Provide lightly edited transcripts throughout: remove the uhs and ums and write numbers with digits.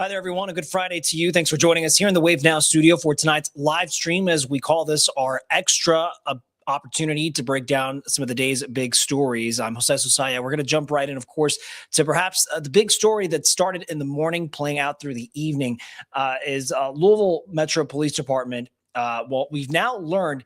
Hi there, everyone. A good Friday to you. Thanks for joining us here in the Wave Now studio for tonight's live stream, as we call this our extra opportunity to break down some of the day's big stories. I'm Jose Susaya. We're going to jump right in, of course, to perhaps the big story that started in the morning, playing out through the evening, is Louisville Metro Police Department. Well, we've now learned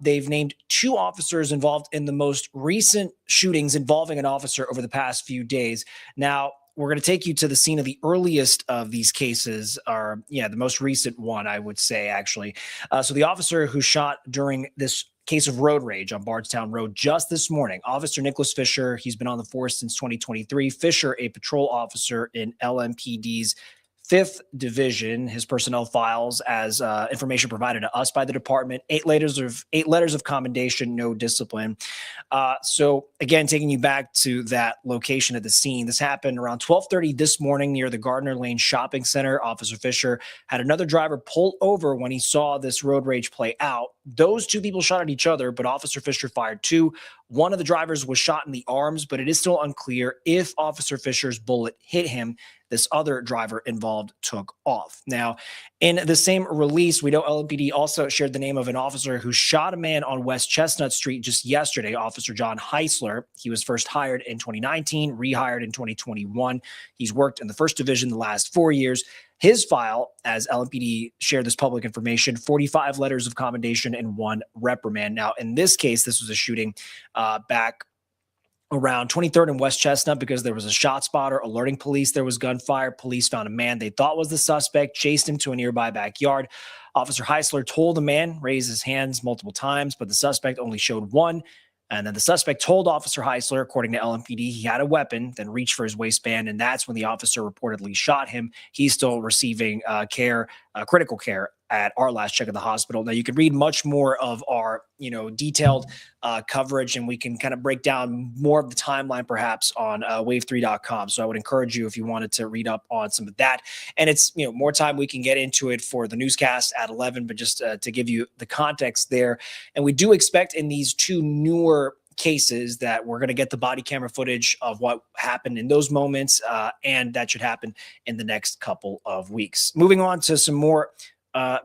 they've named 2 officers involved in the most recent shootings involving an officer over the past few days. Now, we're going to take you to the scene of the earliest of these cases, or the most recent one, I would say, actually. So the officer who shot during this case of road rage on Bardstown Road just this morning, Officer Nicholas Fisher, he's been on the force since 2023. Fisher, a patrol officer in LMPD's 5th Division. His personnel files as information provided to us by the department, 8 letters of commendation, no discipline. So again, taking you back to that location at the scene, this happened around 12:30 this morning near the Gardner Lane Shopping Center. Officer Fisher had another driver pull over when he saw this road rage play out. Those 2 people shot at each other, but Officer Fisher fired 2. One of the drivers was shot in the arms, but it is still unclear if Officer Fisher's bullet hit him. This other driver involved took off. Now, in the same release, we know LMPD also shared the name of an officer who shot a man on West Chestnut Street just yesterday, Officer John Heisler. He was first hired in 2019, rehired in 2021. He's worked in the 1st Division the last 4 years. His file, as LMPD shared this public information, 45 letters of commendation and 1 reprimand. Now, in this case, this was a shooting back around 23rd and West Chestnut because there was a shot spotter alerting police there was gunfire. Police found a man they thought was the suspect, chased him to a nearby backyard. Officer Heisler told the man, raise his hands multiple times, but the suspect only showed one. And then the suspect told Officer Heisler, according to LMPD, he had a weapon, then reached for his waistband, and that's when the officer reportedly shot him. He's still receiving critical care at our last check of the hospital. Now, you can read much more of our, detailed coverage, and we can kind of break down more of the timeline perhaps on wave3.com. So I would encourage you, if you wanted to read up on some of that. And it's, more time we can get into it for the newscast at 11, but just to give you the context there. And we do expect in these 2 newer cases that we're going to get the body camera footage of what happened in those moments, and that should happen in the next couple of weeks. Moving on to some more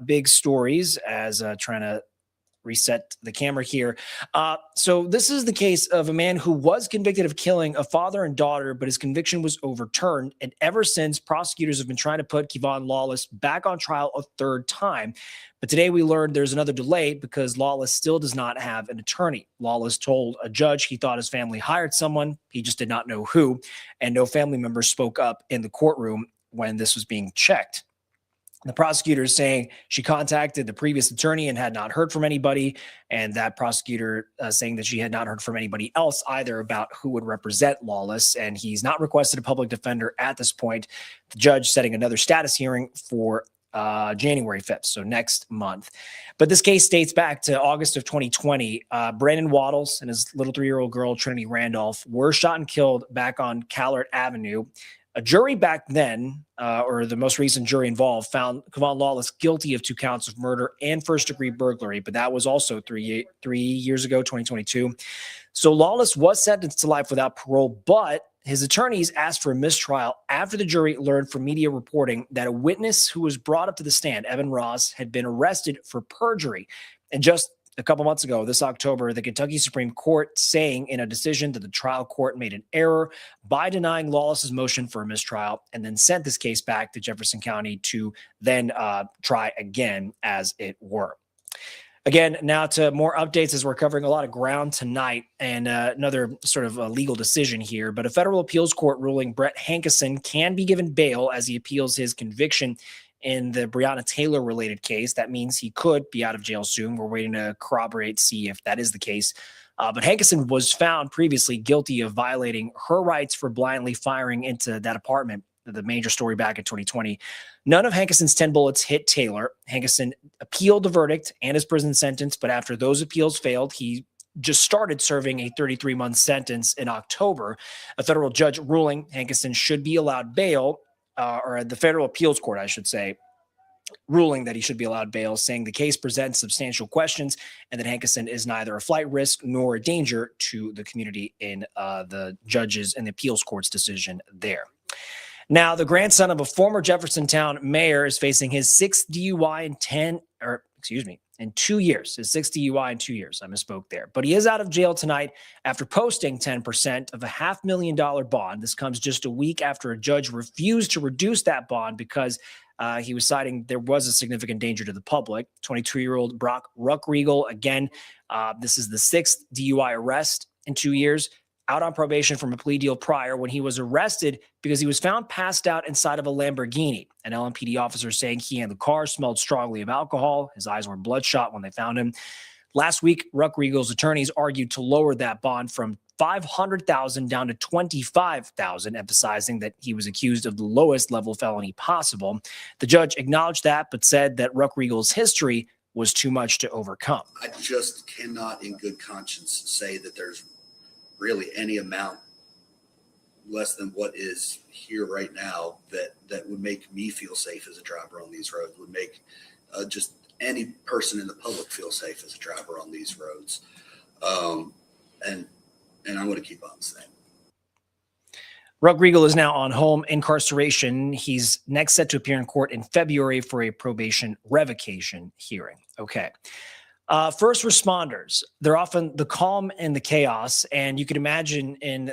big stories, as trying to reset the camera here. So this is the case of a man who was convicted of killing a father and daughter, but his conviction was overturned. And ever since, prosecutors have been trying to put Kevon Lawless back on trial a 3rd time. But today we learned there's another delay because Lawless still does not have an attorney. Lawless told a judge he thought his family hired someone. He just did not know who, and no family members spoke up in the courtroom when this was being checked. The prosecutor is saying she contacted the previous attorney and had not heard from anybody, and that prosecutor saying that she had not heard from anybody else either about who would represent Lawless, and he's not requested a public defender at this point. The judge setting another status hearing for January 5th, so next month. But this case dates back to August of 2020. Brandon Waddles and his little 3-year-old girl, Trinity Randolph, were shot and killed back on Callard Avenue. A jury back then, or the most recent jury involved, found Kevon Lawless guilty of 2 counts of murder and 1st-degree burglary, but that was also 3 years ago, 2022. So Lawless was sentenced to life without parole, but his attorneys asked for a mistrial after the jury learned from media reporting that a witness who was brought up to the stand, Evan Ross, had been arrested for perjury. And just a couple months ago, this October, the Kentucky Supreme Court saying in a decision that the trial court made an error by denying Lawless's motion for a mistrial and then sent this case back to Jefferson County to then try again, as it were. Again, now to more updates, as we're covering a lot of ground tonight, and another sort of a legal decision here. But a federal appeals court ruling Brett Hankison can be given bail as he appeals his conviction in the Breonna Taylor-related case. That means he could be out of jail soon. We're waiting to corroborate, see if that is the case. But Hankison was found previously guilty of violating her rights for blindly firing into that apartment, the major story back in 2020. None of Hankison's 10 bullets hit Taylor. Hankison appealed the verdict and his prison sentence, but after those appeals failed, he just started serving a 33-month sentence in October. A federal judge ruling Hankison should be allowed bail, or the federal appeals court, I should say, ruling that he should be allowed bail, saying the case presents substantial questions and that Hankison is neither a flight risk nor a danger to the community in the judges and the appeals court's decision there. Now, the grandson of a former Jeffersontown mayor is facing his sixth DUI in 2 years. His sixth DUI in 2 years. I misspoke there. But he is out of jail tonight after posting 10% of a $500,000 bond. This comes just a week after a judge refused to reduce that bond because he was citing there was a significant danger to the public. 22-year-old Brock Ruckriegel, again, this is the sixth DUI arrest in 2 years, out on probation from a plea deal prior when he was arrested because he was found passed out inside of a Lamborghini. An LMPD officer saying he and the car smelled strongly of alcohol. His eyes were bloodshot when they found him. Last week, Ruckriegel's attorneys argued to lower that bond from $500,000 down to $25,000, emphasizing that he was accused of the lowest level felony possible. The judge acknowledged that, but said that Ruckriegel's history was too much to overcome. I just cannot in good conscience say that there's really any amount less than what is here right now that would make me feel safe as a driver on these roads, would make just any person in the public feel safe as a driver on these roads. And I'm going to keep on saying. Ruckriegel is now on home incarceration. He's next set to appear in court in February for a probation revocation hearing. Okay. First responders, they're often the calm and the chaos. And you can imagine in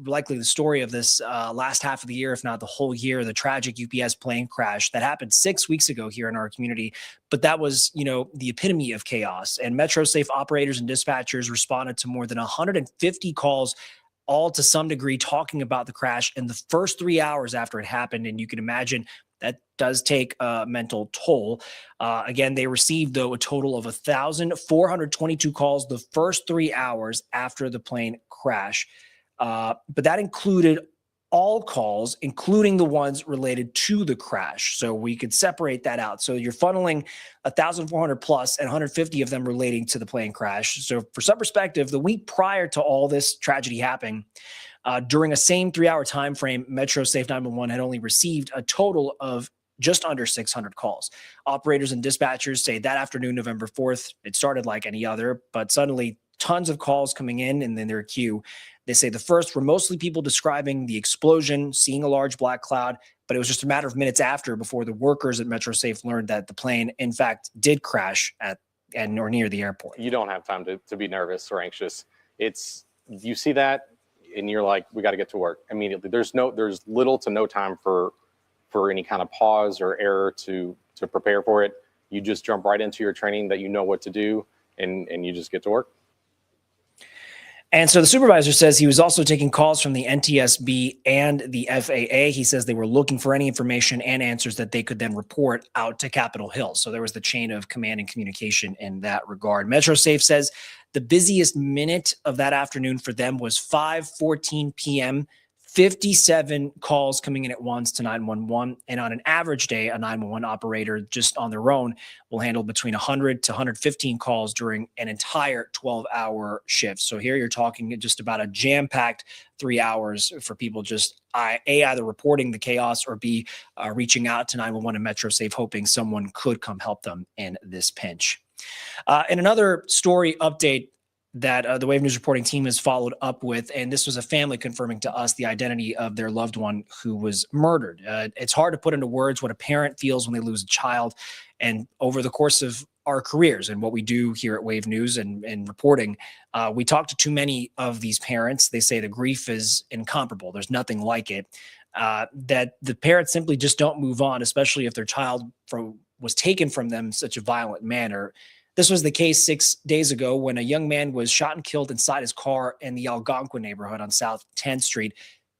likely the story of this last half of the year, if not the whole year, the tragic UPS plane crash that happened 6 weeks ago here in our community. But that was, the epitome of chaos. And MetroSafe operators and dispatchers responded to more than 150 calls, all to some degree talking about the crash in the first 3 hours after it happened. And you can imagine that does take a mental toll. Again, they received, though, a total of 1,422 calls the first 3 hours after the plane crash. But that included all calls, including the ones related to the crash. So we could separate that out. So you're funneling 1,400 plus and 150 of them relating to the plane crash. So for some perspective, the week prior to all this tragedy happening, during a same 3 hour time frame, MetroSafe 911 had only received a total of just under 600 calls. Operators and dispatchers say that afternoon, November 4th, it started like any other, but suddenly tons of calls coming in and then their queue. They say the first were mostly people describing the explosion, seeing a large black cloud, but it was just a matter of minutes after before the workers at MetroSafe learned that the plane, in fact, did crash at or near the airport. You don't have time to be nervous or anxious. You see that and you're like, we got to get to work immediately. There's little to no time for any kind of pause or error to prepare for it. You just jump right into your training that you know what to do, and you just get to work. And so the supervisor says he was also taking calls from the NTSB and the FAA. He says they were looking for any information and answers that they could then report out to Capitol Hill. So there was the chain of command and communication in that regard. MetroSafe says the busiest minute of that afternoon for them was 5:14 p.m., 57 calls coming in at once to 911. And on an average day, a 911 operator just on their own will handle between 100 to 115 calls during an entire 12-hour shift. So here you're talking just about a jam-packed 3 hours for people just either reporting the chaos or B, reaching out to 911 and MetroSafe, hoping someone could come help them in this pinch. In another story update that the Wave News reporting team has followed up with, and this was a family confirming to us the identity of their loved one who was murdered. It's hard to put into words what a parent feels when they lose a child. And over the course of our careers and what we do here at Wave News and reporting, we talk to too many of these parents. They say the grief is incomparable. There's nothing like it. That the parents simply just don't move on, especially if their child was taken from them in such a violent manner. This was the case 6 days ago when a young man was shot and killed inside his car in the Algonquin neighborhood on South 10th Street.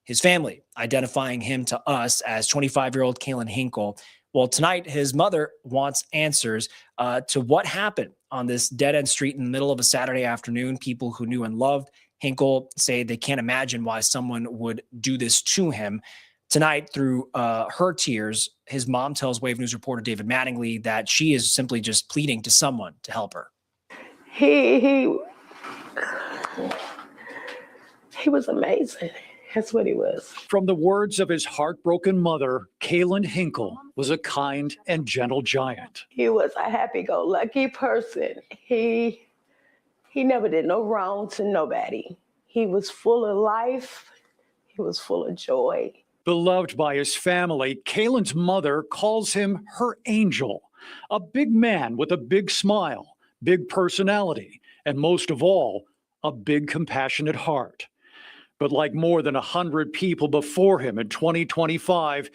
His family identifying him to us as 25-year-old Kalen Hinkle. Well, tonight, his mother wants answers to what happened on this dead-end street in the middle of a Saturday afternoon. People who knew and loved Hinkle say they can't imagine why someone would do this to him. Tonight, through her tears, his mom tells Wave News reporter David Mattingly that she is simply just pleading to someone to help her. He was amazing. That's what he was. From the words of his heartbroken mother, Kalen Hinkle was a kind and gentle giant. He was a happy-go-lucky person. He never did no wrong to nobody. He was full of life. He was full of joy. Beloved by his family, Kalen's mother calls him her angel, a big man with a big smile, big personality, and most of all, a big compassionate heart. But like more than 100 people before him in 2025,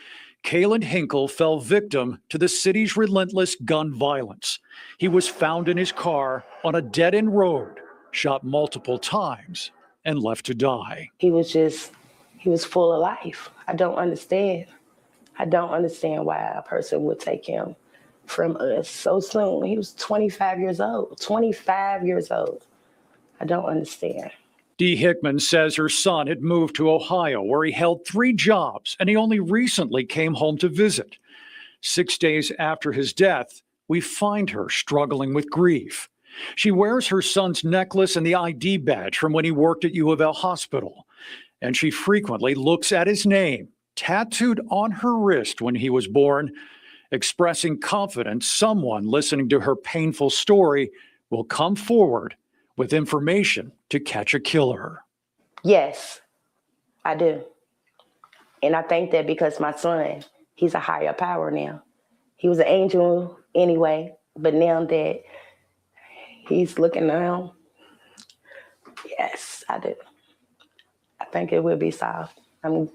Kalen Hinkle fell victim to the city's relentless gun violence. He was found in his car on a dead-end road, shot multiple times, and left to die. He was full of life. I don't understand. I don't understand why a person would take him from us so soon. He was 25 years old. 25 years old. I don't understand. Dee Hickman says her son had moved to Ohio, where he held 3 jobs, and he only recently came home to visit. 6 days after his death, we find her struggling with grief. She wears her son's necklace and the ID badge from when he worked at U of L Hospital, and she frequently looks at his name, tattooed on her wrist when he was born, expressing confidence someone listening to her painful story will come forward with information to catch a killer. Yes, I do. And I think that because my son, he's a higher power now. He was an angel anyway, but now that he's looking down, yes, I do. I think it will be solved. I'm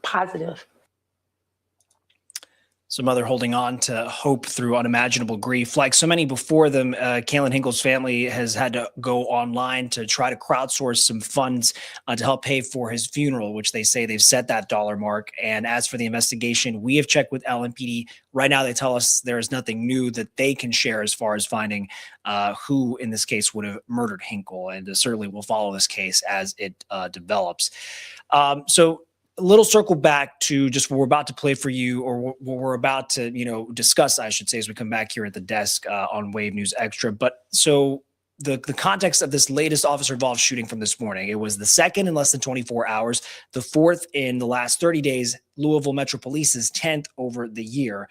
positive. So mother holding on to hope through unimaginable grief. Like so many before them, Kalen Hinkle's family has had to go online to try to crowdsource some funds to help pay for his funeral, which they say they've set that dollar mark. And as for the investigation, we have checked with LMPD. Right now, they tell us there is nothing new that they can share as far as finding who in this case would have murdered Hinkle. And certainly we'll follow this case as it develops. So a little circle back to just what we're about to play for you, or what we're about to, discuss, I should say, as we come back here at the desk on Wave News Extra. But so the context of this latest officer-involved shooting from this morning, it was the second in less than 24 hours, the fourth in the last 30 days, Louisville Metro Police's 10th over the year.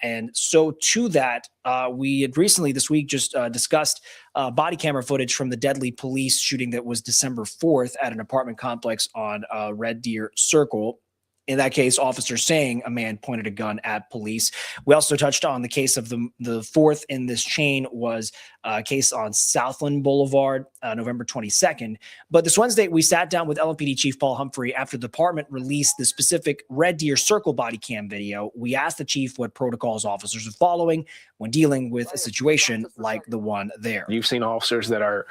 And so to that, we had recently this week just discussed body camera footage from the deadly police shooting that was December 4th at an apartment complex on Red Deer Circle. In that case, officers saying a man pointed a gun at police. We also touched on the case of the fourth in this chain was a case on Southland Boulevard, November 22nd. But this Wednesday, we sat down with LMPD Chief Paul Humphrey after the department released the specific Red Deer Circle body cam video. We asked the chief what protocols officers are following when dealing with a situation like the one there. You've seen officers that are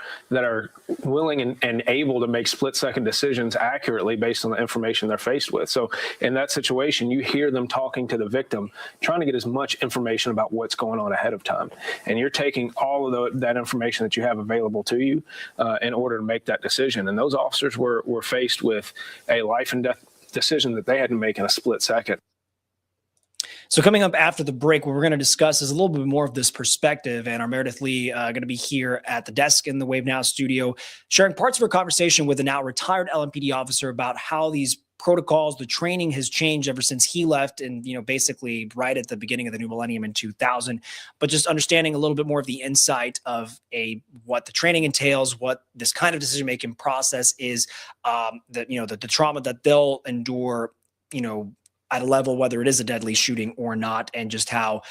willing and able to make split-second decisions accurately based on the information they're faced with. So in that situation, you hear them talking to the victim, trying to get as much information about what's going on ahead of time. And you're taking all of that information that you have available to you in order to make that decision. And those officers were faced with a life and death decision that they had to make in a split second. So coming up after the break, what we're going to discuss is a little bit more of this perspective, and our Meredith Lee going to be here at the desk in the Wave Now studio, sharing parts of her conversation with a now retired LMPD officer about how these protocols, the training has changed ever since he left, and basically right at the beginning of the new millennium in 2000. But just understanding a little bit more of the insight of what the training entails, what this kind of decision making process is, the trauma that they'll endure, at a level, whether it is a deadly shooting or not, and just how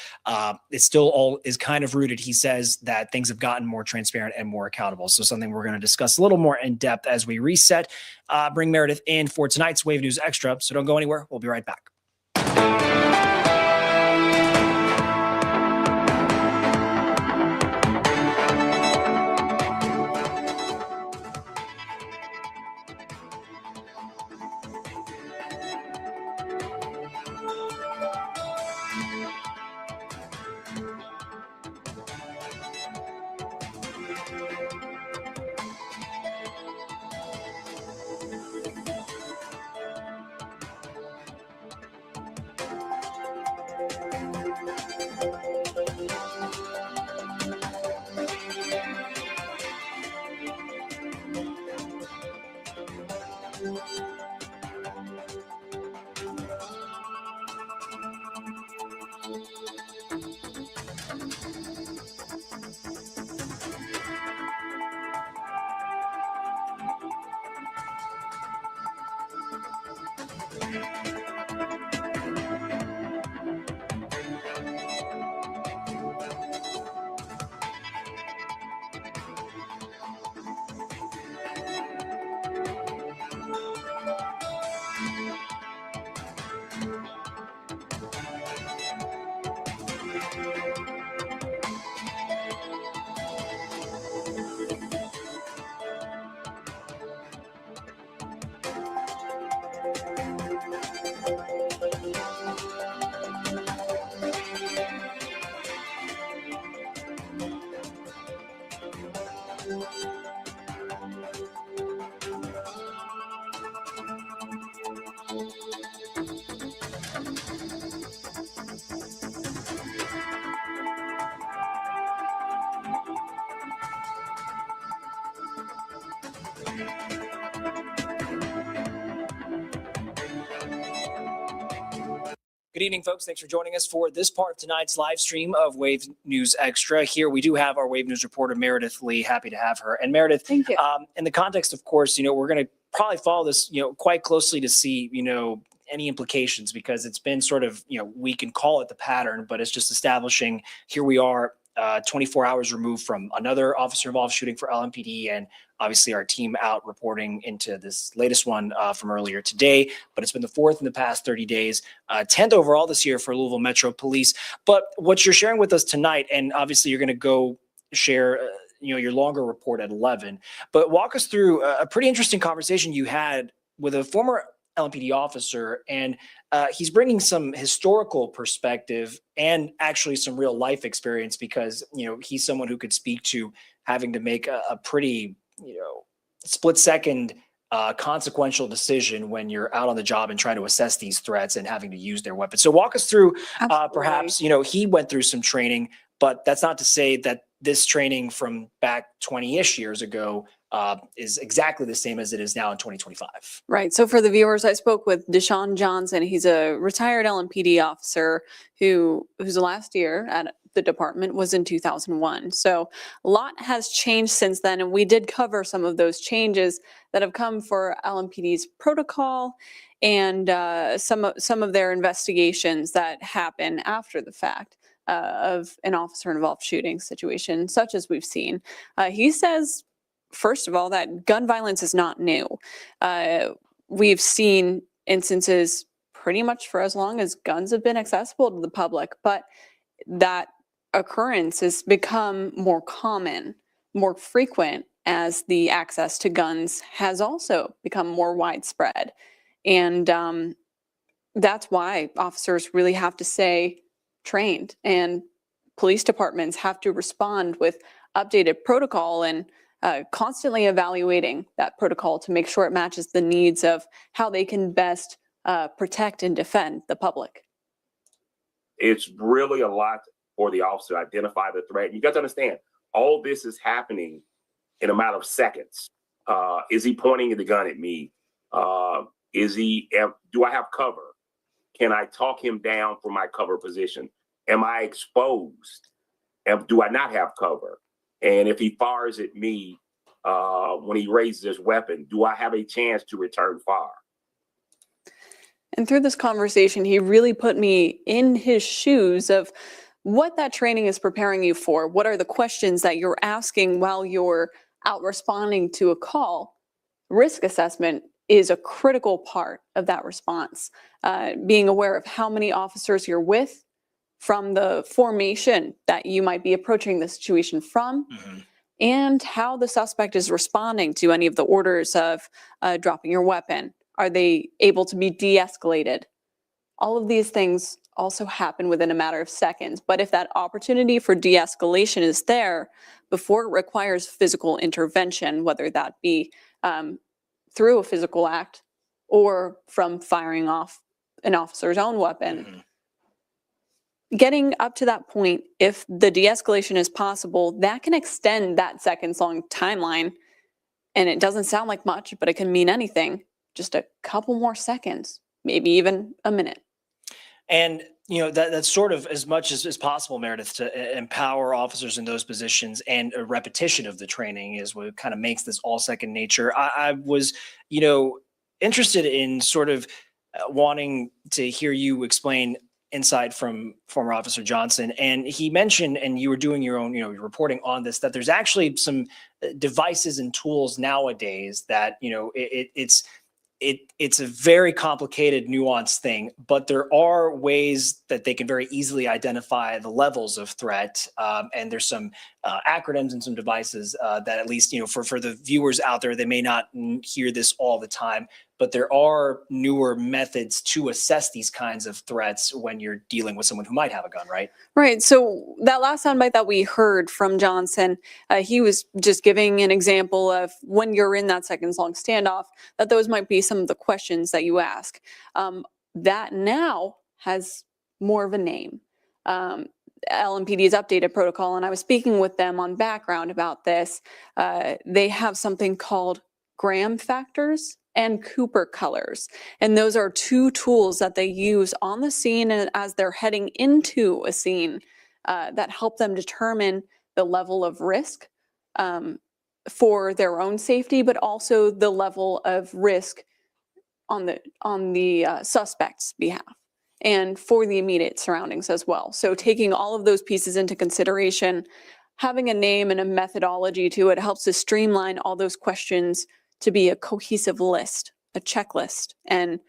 it still all is kind of rooted. He says that things have gotten more transparent and more accountable. So something we're going to discuss a little more in depth as we reset. Bring Meredith in for tonight's Wave News Extra. So don't go anywhere. We'll be right back. evening, folks. Thanks for joining us for this part of tonight's live stream of Wave News Extra. Here we do have our Wave News reporter, Meredith Lee. Happy to have her. And Meredith, Thank you. In the context, of course, we're going to probably follow this, quite closely to see, any implications, because it's been sort of, we can call it the pattern, but it's just establishing here we are 24 hours removed from another officer involved shooting for LMPD, and obviously our team out reporting into this latest one from earlier today, but it's been the fourth in the past 30 days, 10th overall this year for Louisville Metro Police. But what you're sharing with us tonight, and obviously you're going to go share your longer report at 11, but walk us through a pretty interesting conversation you had with a former LMPD officer, and he's bringing some historical perspective and actually some real life experience, because he's someone who could speak to having to make a pretty split second consequential decision when you're out on the job and trying to assess these threats and having to use their weapons. So walk us through perhaps he went through some training, but that's not to say that this training from back 20-ish years ago is exactly the same as it is now in 2025. Right. So for the viewers, I spoke with Deshaun Johnson. He's a retired LMPD officer whose last year at the department was in 2001. So a lot has changed since then, and we did cover some of those changes that have come for LMPD's protocol and some of their investigations that happen after the fact of an officer-involved shooting situation, such as we've seen. He says, first of all, that gun violence is not new. We've seen instances pretty much for as long as guns have been accessible to the public, but that occurrence has become more common, more frequent, as the access to guns has also become more widespread. And that's why officers really have to stay trained, and police departments have to respond with updated protocol and constantly evaluating that protocol to make sure it matches the needs of how they can best protect and defend the public. It's really a lot for the officer to identify the threat. You got to understand, all this is happening in a matter of seconds. Is he pointing the gun at me? Do I have cover? Can I talk him down from my cover position? Am I exposed? Do I not have cover? And if he fires at me when he raises his weapon, do I have a chance to return fire? And through this conversation, he really put me in his shoes of what that training is preparing you for. What are the questions that you're asking while you're out responding to a call? Risk assessment is a critical part of that response. Being aware of how many officers you're with, from the formation that you might be approaching the situation from, and how the suspect is responding to any of the orders of dropping your weapon. Are they able to be de-escalated? All of these things also happen within a matter of seconds. But if that opportunity for de-escalation is there before it requires physical intervention, whether that be through a physical act or from firing off an officer's own weapon, getting up to that point, if the de-escalation is possible, that can extend that seconds-long timeline. And it doesn't sound like much, but it can mean anything. Just a couple more seconds, maybe even a minute. And that's sort of as much as possible, Meredith, to empower officers in those positions, and a repetition of the training is what kind of makes this all second nature. I was, interested in sort of wanting to hear you explain insight from former Officer Johnson. And he mentioned, and you were doing your own, you're reporting on this, that there's actually some devices and tools nowadays that, it's a very complicated, nuanced thing, but there are ways that they can very easily identify the levels of threat. And there's some acronyms and some devices that, at least, for the viewers out there, they may not hear this all the time, but there are newer methods to assess these kinds of threats when you're dealing with someone who might have a gun, right? Right. So that last soundbite that we heard from Johnson, he was just giving an example of when you're in that seconds-long standoff, that those might be some of the questions that you ask. That now has more of a name. LMPD's updated protocol, and I was speaking with them on background about this. They have something called Graham factors and Cooper colors. And those are two tools that they use on the scene and as they're heading into a scene that help them determine the level of risk for their own safety, but also the level of risk on the suspect's behalf and for the immediate surroundings as well. So taking all of those pieces into consideration, having a name and a methodology to it helps to streamline all those questions to be a cohesive list, a checklist, and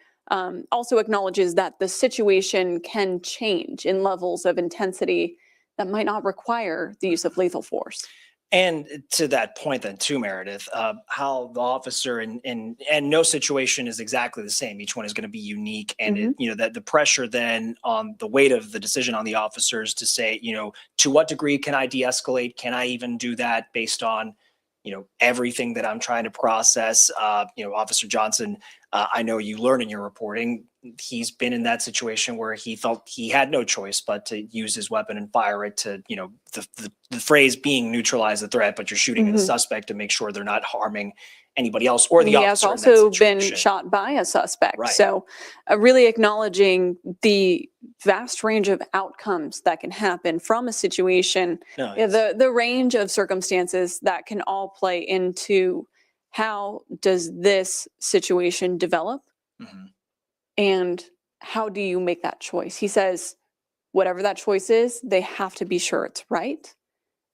also acknowledges that the situation can change in levels of intensity that might not require the use of lethal force. And to that point then too, Meredith, how the officer and no situation is exactly the same. Each one is going to be unique. And it, you know, that the pressure then on the weight of the decision on the officers to say, you know, to what degree can I de-escalate? Can I even do that based on, you know, everything that I'm trying to process? You know, Officer Johnson, I know you learn in your reporting, he's been in that situation where he felt he had no choice but to use his weapon and fire it to, you know, the phrase being neutralize the threat, but you're shooting at a suspect to make sure they're not harming anybody else or the officer. He has also been shot by a suspect. Right. So really acknowledging the vast range of outcomes that can happen from a situation, the range of circumstances that can all play into how does this situation develop and how do you make that choice? He says, whatever that choice is, they have to be sure it's right.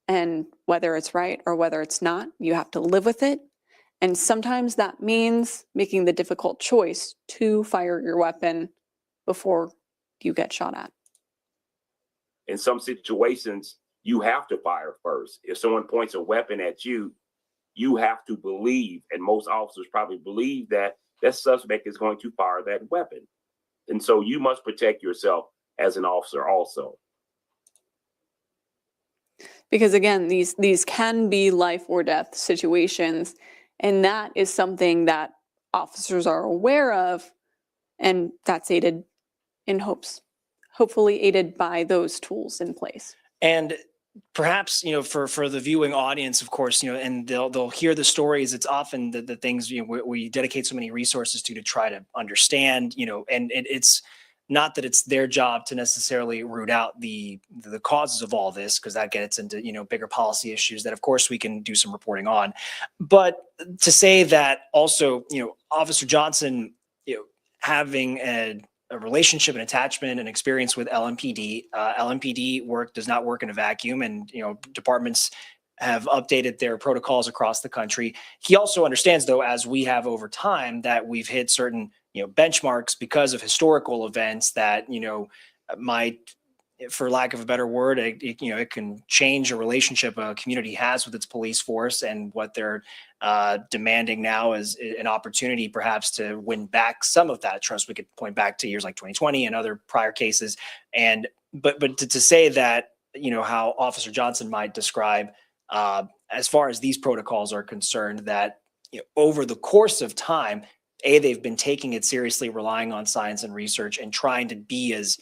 And whether it's right or whether it's not, you have to live with it. And sometimes that means making the difficult choice to fire your weapon before you get shot at. In some situations, you have to fire first. If someone points a weapon at you, you have to believe, and most officers probably believe that that suspect is going to fire that weapon. And so you must protect yourself as an officer also. Because again, these can be life or death situations. And that is something that officers are aware of, and that's aided in hopefully aided by those tools in place. And perhaps, you know, for the viewing audience, of course, you know, and they'll hear the stories. It's often the things, you know, we dedicate so many resources to try to understand, you know, and it's not that it's their job to necessarily root out the causes of all this, because that gets into, you know, bigger policy issues that of course we can do some reporting on. But to say that also, you know, Officer Johnson, you know, having a relationship and attachment and experience with LMPD. LMPD work does not work in a vacuum, and you know, departments have updated their protocols across the country. He also understands, though, as we have over time, that we've hit certain, you know, benchmarks because of historical events that, you know, might, for lack of a better word, you know, it can change a relationship a community has with its police force, and what they're demanding now is an opportunity perhaps to win back some of that trust. We could point back to years like 2020 and other prior cases. And but to say that, you know, how Officer Johnson might describe as far as these protocols are concerned, that, you know, over the course of time, they've been taking it seriously, relying on science and research, and trying to be as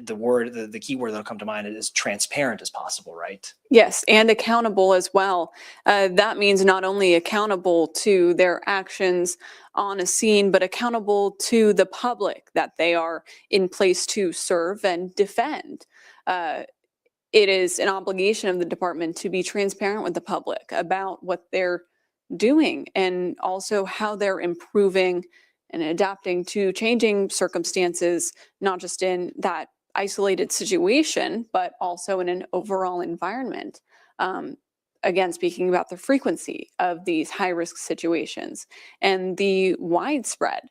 the key word that'll come to mind is transparent as possible, right? Yes, and accountable as well. That means not only accountable to their actions on a scene, but accountable to the public that they are in place to serve and defend. It is an obligation of the department to be transparent with the public about what they're doing and also how they're improving and adapting to changing circumstances, not just in that isolated situation, but also in an overall environment. Again, speaking about the frequency of these high-risk situations and the widespread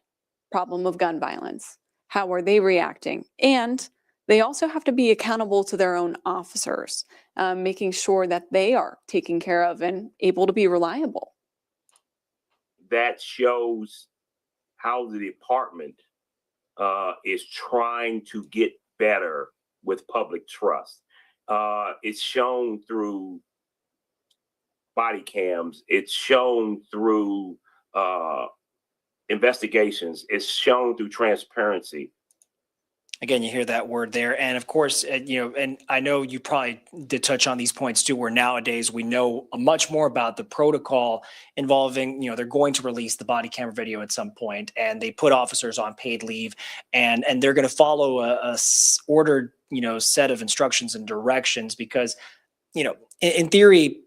problem of gun violence. How are they reacting? And they also have to be accountable to their own officers, making sure that they are taken care of and able to be reliable. That shows how the department is trying to get better with public trust. It's shown through body cams. It's shown through investigations. It's shown through transparency. Again, you hear that word there. And of course, and I know you probably did touch on these points too, where nowadays we know much more about the protocol involving, they're going to release the body camera video at some point, and they put officers on paid leave, and they're going to follow a ordered, set of instructions and directions because, in theory,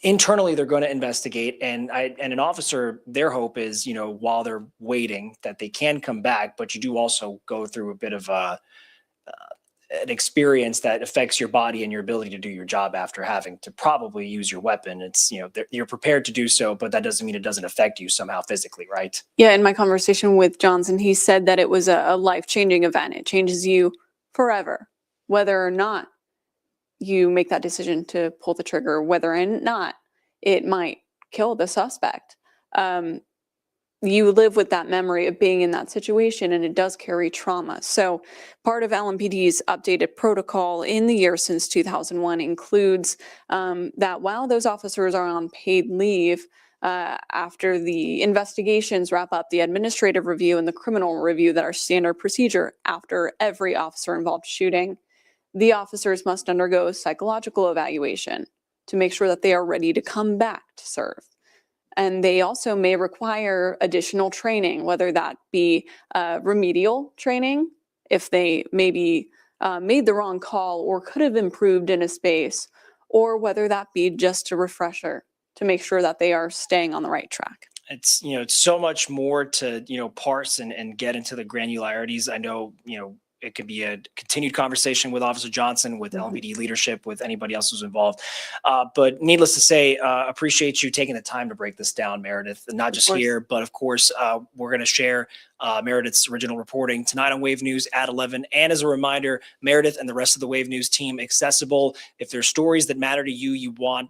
internally they're going to investigate, and an officer, their hope is, while they're waiting, that they can come back, but you do also go through a bit of an experience that affects your body and your ability to do your job after having to probably use your weapon. It's, you're prepared to do so, but that doesn't mean it doesn't affect you somehow physically, right? Yeah, in my conversation with Johnson, he said that it was a life-changing event. It changes you forever, whether or not you make that decision to pull the trigger, whether or not it might kill the suspect. You live with that memory of being in that situation, and it does carry trauma. So part of LMPD's updated protocol in the year since 2001 includes that while those officers are on paid leave, after the investigations wrap up, the administrative review and the criminal review that are standard procedure after every officer involved shooting, the officers must undergo psychological evaluation to make sure that they are ready to come back to serve. And they also may require additional training, whether that be remedial training, if they maybe made the wrong call or could have improved in a space, or whether that be just a refresher to make sure that they are staying on the right track. It's, it's so much more to, parse and get into the granularities. I know, it could be a continued conversation with Officer Johnson, with LMPD leadership, with anybody else who's involved. But needless to say, appreciate you taking the time to break this down, Meredith, and not just here, but of course, we're going to share Meredith's original reporting tonight on Wave News at 11. And as a reminder, Meredith and the rest of the Wave News team accessible. If there's stories that matter to you, you want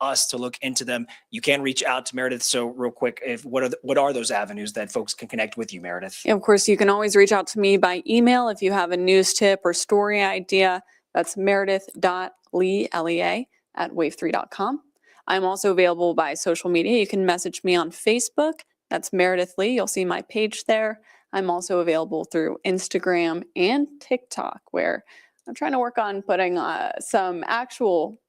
us to look into them, you can reach out to Meredith. So real quick, what are those avenues that folks can connect with you, Meredith? Of course, you can always reach out to me by email if you have a news tip or story idea. That's meredith.lee, L-E-A, at wave3.com. I'm also available by social media. You can message me on Facebook. That's Meredith Lee. You'll see my page there. I'm also available through Instagram and TikTok, where I'm trying to work on putting some actual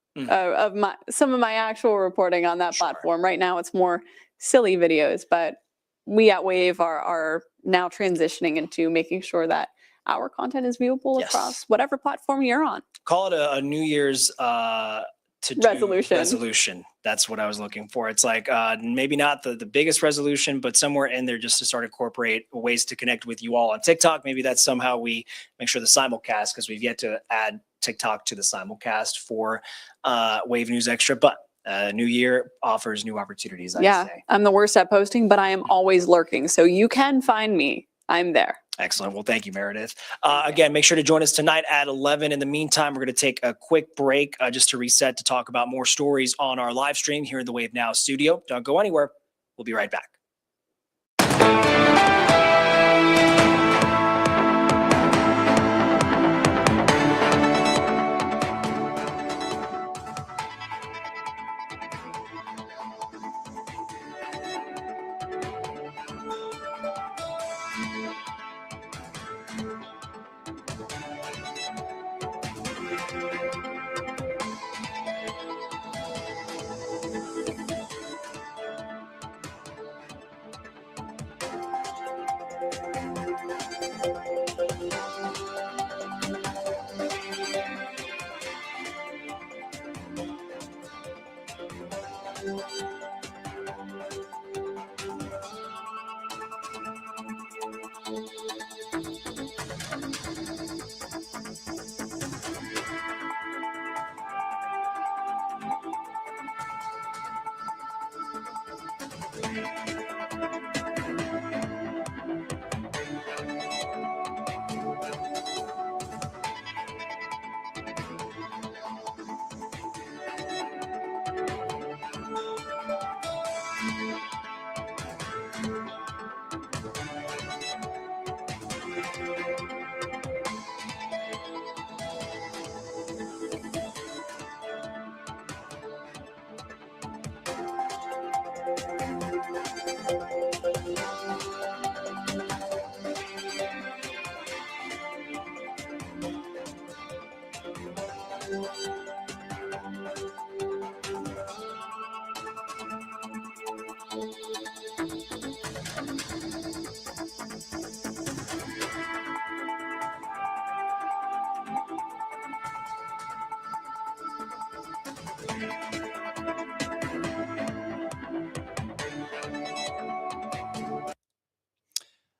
some of my actual reporting on that platform. Right now it's more silly videos, but we at Wave are now transitioning into making sure that our content is viewable across whatever platform you're on. Call it a New Year's resolution. That's what I was looking for. It's like maybe not the biggest resolution, but somewhere in there just to start incorporate ways to connect with you all on TikTok. Maybe that's somehow we make sure the simulcast, because we've yet to add TikTok to the simulcast for Wave News Extra, but new year offers new opportunities. I'd say. I'm the worst at posting, but I am always lurking. So you can find me. I'm there. Excellent. Well, thank you, Meredith. Again, make sure to join us tonight at 11. In the meantime, we're going to take a quick break just to reset to talk about more stories on our live stream here in the Wave Now studio. Don't go anywhere. We'll be right back.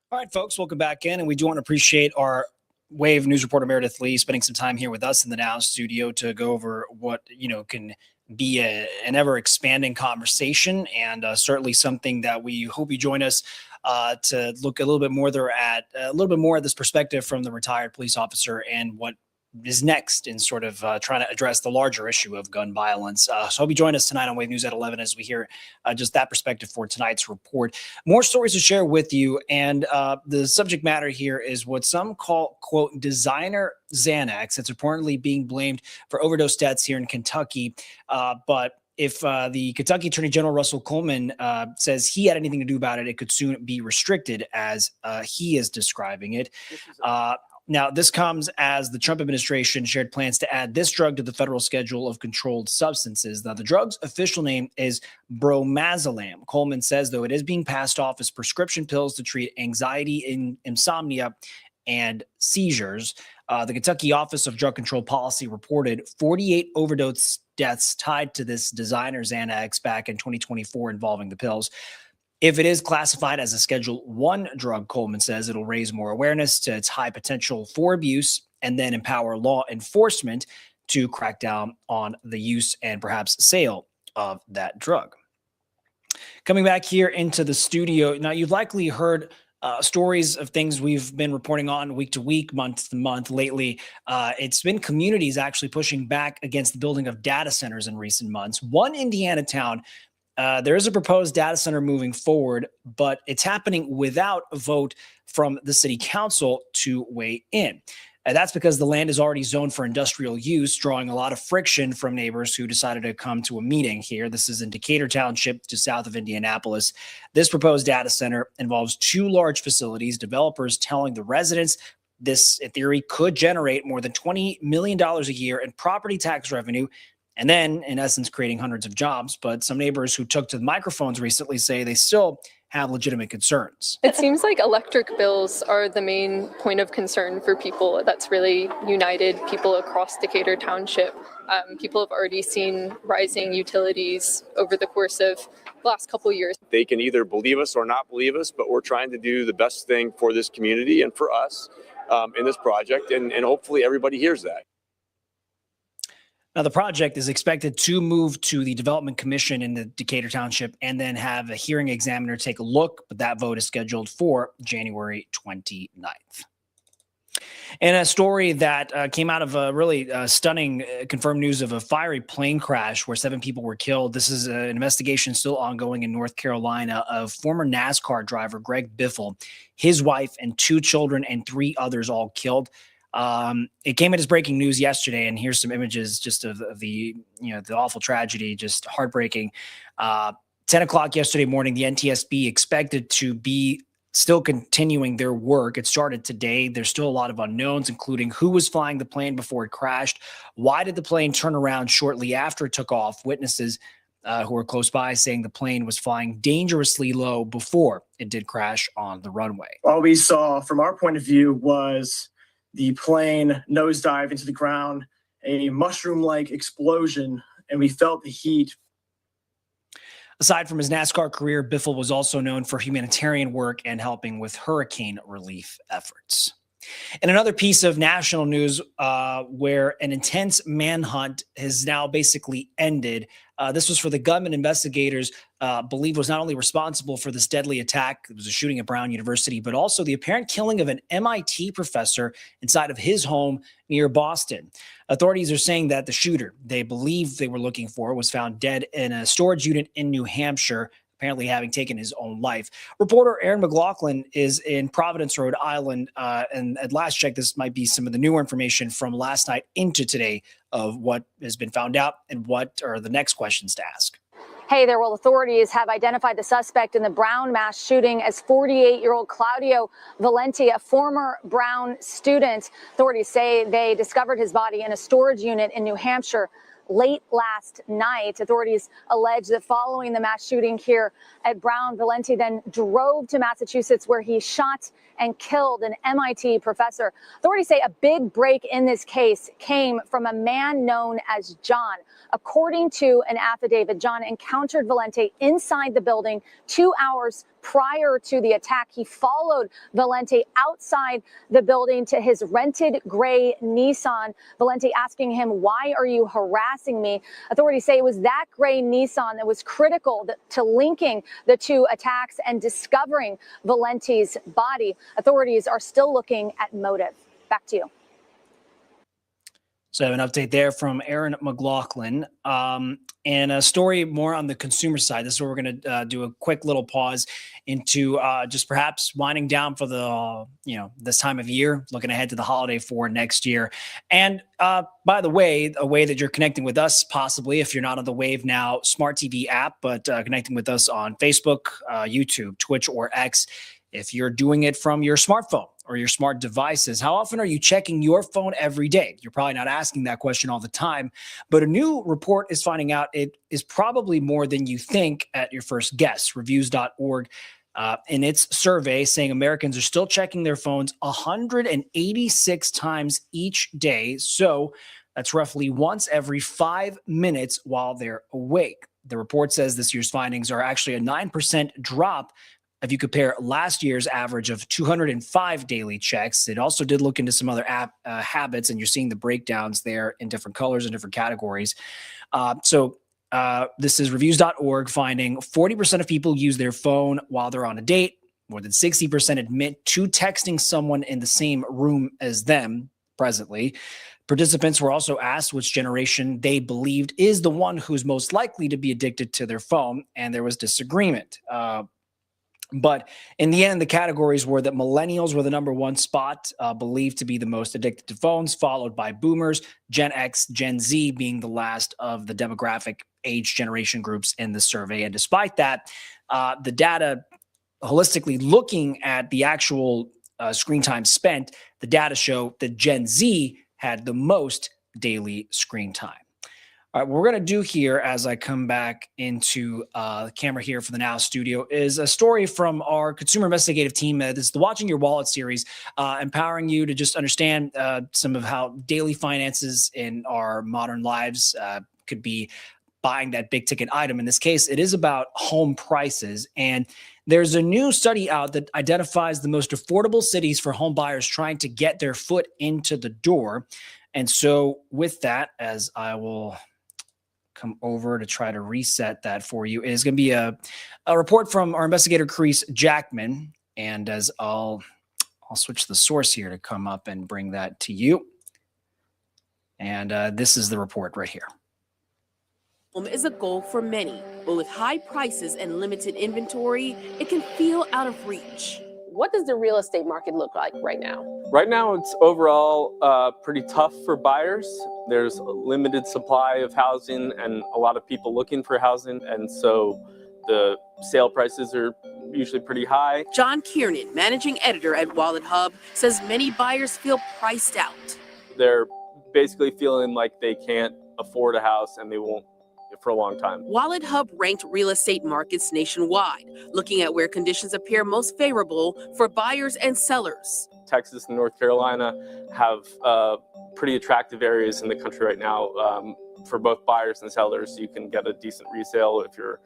All right, folks, welcome back in. And we do want to appreciate our Wave news reporter Meredith Lee spending some time here with us in the Now studio to go over what, can be an ever expanding conversation, and certainly something that we hope you join us to look a little bit more at this perspective from the retired police officer and what is next in sort of trying to address the larger issue of gun violence. So I hope you join us tonight on Wave News at 11 as we hear just that perspective for tonight's report. More stories to share with you. And the subject matter here is what some call, quote, designer Xanax. It's reportedly being blamed for overdose deaths here in Kentucky. But if the Kentucky Attorney General Russell Coleman says he had anything to do about it, it could soon be restricted as he is describing it. Now, this comes as the Trump administration shared plans to add this drug to the federal schedule of controlled substances. Now, the drug's official name is bromazolam. Coleman says, though, it is being passed off as prescription pills to treat anxiety, insomnia, and seizures. The Kentucky Office of Drug Control Policy reported 48 overdose deaths tied to this designer Xanax back in 2024 involving the pills. If it is classified as a Schedule 1 drug, Coleman says it'll raise more awareness to its high potential for abuse and then empower law enforcement to crack down on the use and perhaps sale of that drug. Coming back here into the studio, now you've likely heard stories of things we've been reporting on week to week, month to month lately. It's been communities actually pushing back against the building of data centers in recent months. One Indiana town, there is a proposed data center moving forward, but it's happening without a vote from the city council to weigh in. And that's because the land is already zoned for industrial use, drawing a lot of friction from neighbors who decided to come to a meeting here. This is in Decatur Township, just south of Indianapolis. This proposed data center involves two large facilities, developers telling the residents this, in theory, could generate more than $20 million a year in property tax revenue, and then, in essence, creating hundreds of jobs. But some neighbors who took to the microphones recently say they still have legitimate concerns. It seems like electric bills are the main point of concern for people. That's really united people across Decatur Township. People have already seen rising utilities over the course of the last couple of years. They can either believe us or not believe us, but we're trying to do the best thing for this community and for us in this project, and hopefully everybody hears that. Now, the project is expected to move to the Development Commission in the Decatur Township and then have a hearing examiner take a look, but that vote is scheduled for January 29th. And a story that came out of a really stunning confirmed news of a fiery plane crash where 7 people were killed. This is an investigation still ongoing in North Carolina of former NASCAR driver Greg Biffle, his wife and 2 children and 3 others all killed. It came in as breaking news yesterday, and here's some images just of the awful tragedy, just heartbreaking. 10 o'clock yesterday morning, the NTSB expected to be still continuing their work. It started today. There's still a lot of unknowns, including who was flying the plane before it crashed. Why did the plane turn around shortly after it took off? Witnesses who were close by saying the plane was flying dangerously low before it did crash on the runway. All we saw from our point of view was the plane nosedive into the ground, a mushroom-like explosion, and we felt the heat. Aside from his NASCAR career, Biffle was also known for humanitarian work and helping with hurricane relief efforts. And another piece of national news where an intense manhunt has now basically ended. This was for the gunman investigators believe was not only responsible for this deadly attack, it was a shooting at Brown University, but also the apparent killing of an MIT professor inside of his home near Boston. Authorities are saying that the shooter they believe they were looking for was found dead in a storage unit in New Hampshire, apparently having taken his own life. Reporter Aaron McLaughlin is in Providence, Rhode Island, and at last check, this might be some of the newer information from last night into today of what has been found out and what are the next questions to ask. Hey there, well, authorities have identified the suspect in the Brown mass shooting as 48-year-old Claudio Valenti, a former Brown student. Authorities say they discovered his body in a storage unit in New Hampshire late last night. Authorities allege that following the mass shooting here at Brown, Valenti then drove to Massachusetts where he shot and killed an MIT professor. Authorities say a big break in this case came from a man known as John. According to an affidavit, John encountered Valenti inside the building 2 hours prior to the attack. He followed Valenti outside the building to his rented gray Nissan. Valenti asking him, "Why are you harassing me?" Authorities say it was that gray Nissan that was critical to linking the two attacks and discovering Valenti's body. Authorities are still looking at motive. Back to you. So I have an update there from Aaron McLaughlin, and a story more on the consumer side. This is where we're going to do a quick little pause into just perhaps winding down for the this time of year, looking ahead to the holiday for next year. And by the way, a way that you're connecting with us, possibly if you're not on the Wave Now Smart TV app, but connecting with us on Facebook, YouTube, Twitch, or X. If you're doing it from your smartphone or your smart devices, how often are you checking your phone every day? You're probably not asking that question all the time, but a new report is finding out it is probably more than you think at your first guess. Reviews.org in its survey saying Americans are still checking their phones 186 times each day. So that's roughly once every 5 minutes while they're awake. The report says this year's findings are actually a 9% drop if you compare last year's average of 205 daily checks. It also did look into some other habits, and you're seeing the breakdowns there in different colors and different categories. This is reviews.org finding 40% of people use their phone while they're on a date. More than 60% admit to texting someone in the same room as them presently. Participants were also asked which generation they believed is the one who's most likely to be addicted to their phone, and there was disagreement. But in the end, the categories were that millennials were the number one spot, believed to be the most addicted to phones, followed by boomers, Gen X, Gen Z being the last of the demographic age generation groups in the survey. And despite that, the data holistically looking at the actual screen time spent, the data show that Gen Z had the most daily screen time. All right, what we're going to do here as I come back into the camera here for the Now Studio is a story from our consumer investigative team. This is the Watching Your Wallet series, empowering you to just understand some of how daily finances in our modern lives could be buying that big ticket item. In this case, it is about home prices. And there's a new study out that identifies the most affordable cities for home buyers trying to get their foot into the door. And so with that, as I will come over to try to reset that for you, it is going to be a report from our investigator, Carice Jackman. And as I'll switch the source here to come up and bring that to you. And this is the report right here. Is a goal for many, but with high prices and limited inventory, it can feel out of reach. What does the real estate market look like right now? Right now, it's overall pretty tough for buyers. There's a limited supply of housing and a lot of people looking for housing. And so the sale prices are usually pretty high. John Kiernan, managing editor at Wallet Hub, says many buyers feel priced out. They're basically feeling like they can't afford a house and they won't for a long time. Wallet Hub ranked real estate markets nationwide, looking at where conditions appear most favorable for buyers and sellers. Texas and North Carolina have pretty attractive areas in the country right now for both buyers and sellers. You can get a decent resale if you're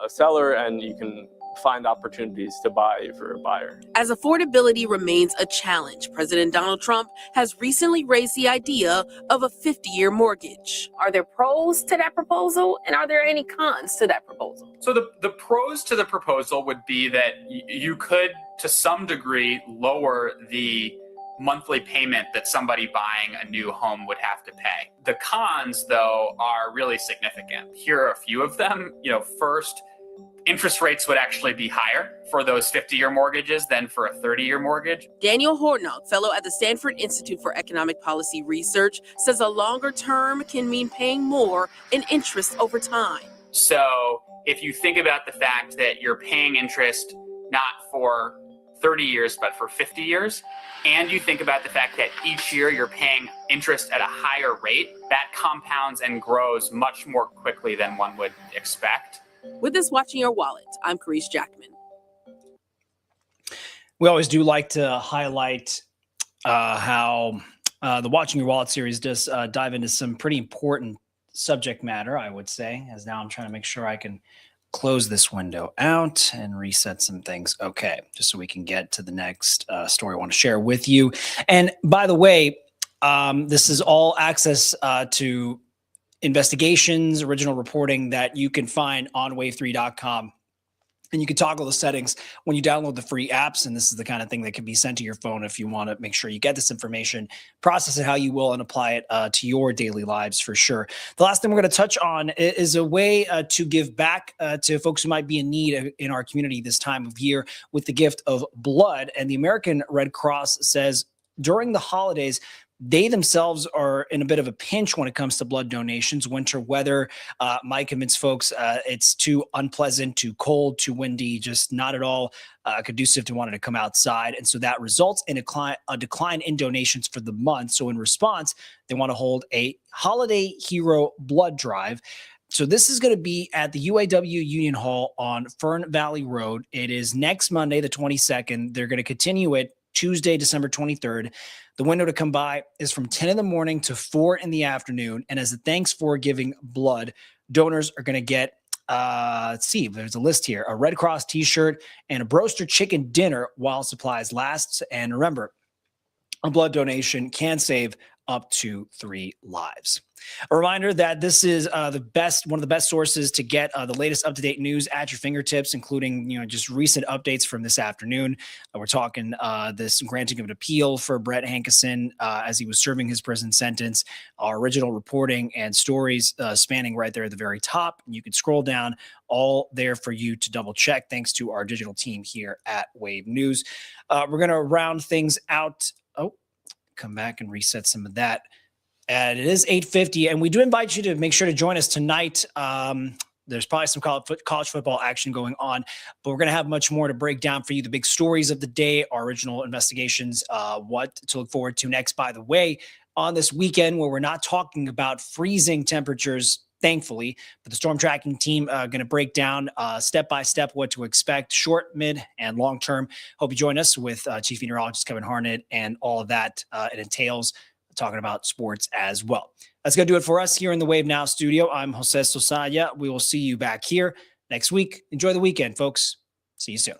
a seller, and you can find opportunities to buy if you're a buyer. As affordability remains a challenge, President Donald Trump has recently raised the idea of a 50-year mortgage. Are there pros to that proposal, and are there any cons to that proposal? So the pros to the proposal would be that you could, to some degree, lower the monthly payment that somebody buying a new home would have to pay. The cons, though, are really significant. Here are a few of them. First, interest rates would actually be higher for those 50-year mortgages than for a 30-year mortgage. Daniel Hornog, fellow at the Stanford Institute for Economic Policy Research, says a longer term can mean paying more in interest over time. So if you think about the fact that you're paying interest not for 30 years, but for 50 years, and you think about the fact that each year you're paying interest at a higher rate, that compounds and grows much more quickly than one would expect. With this Watching Your Wallet, I'm Carice Jackman. We always do like to highlight how the Watching Your Wallet series does dive into some pretty important subject matter, I would say, as now I'm trying to make sure I can close this window out and reset some things. Okay, just so we can get to the next story I want to share with you. And by the way, this is all access to investigations, original reporting that you can find on wave3.com. And you can toggle the settings when you download the free apps. And this is the kind of thing that can be sent to your phone if you want to make sure you get this information, process it how you will, and apply it to your daily lives for sure. The last thing we're going to touch on is a way to give back to folks who might be in need in our community this time of year with the gift of blood. And the American Red Cross says during the holidays, they themselves are in a bit of a pinch when it comes to blood donations. Winter weather might convince folks it's too unpleasant, too cold, too windy, just not at all conducive to wanting to come outside. And so that results in a decline in donations for the month. So in response, they want to hold a holiday hero blood drive. So this is going to be at the UAW Union Hall on Fern Valley Road. It is next Monday, the 22nd. They're going to continue it Tuesday, December 23rd. The window to come by is from 10 in the morning to 4 in the afternoon. And as a thanks for giving blood, donors are going to get, let's see, there's a list here, a Red Cross t-shirt and a Broaster chicken dinner while supplies last. And remember, a blood donation can save up to 3 lives. A reminder that this is one of the best sources to get the latest up-to-date news at your fingertips, including just recent updates from this afternoon. We're talking this granting of an appeal for Brett Hankerson as he was serving his prison sentence. Our original reporting and stories spanning right there at the very top. You can scroll down, all there for you to double check. Thanks to our digital team here at Wave News. We're going to round things out. Oh, come back and reset some of that. And it is 8:50, and we do invite you to make sure to join us tonight. There's probably some college football action going on, but we're going to have much more to break down for you. The big stories of the day, our original investigations, what to look forward to next. By the way, on this weekend where we're not talking about freezing temperatures, thankfully, but the storm tracking team going to break down step by step what to expect, short, mid, and long term. Hope you join us with Chief Meteorologist Kevin Harnett and all of that it entails, talking about sports as well. That's going to do it for us here in the Wave Now studio. I'm Jose Sosaya. We will see you back here next week. Enjoy the weekend, folks. See you soon.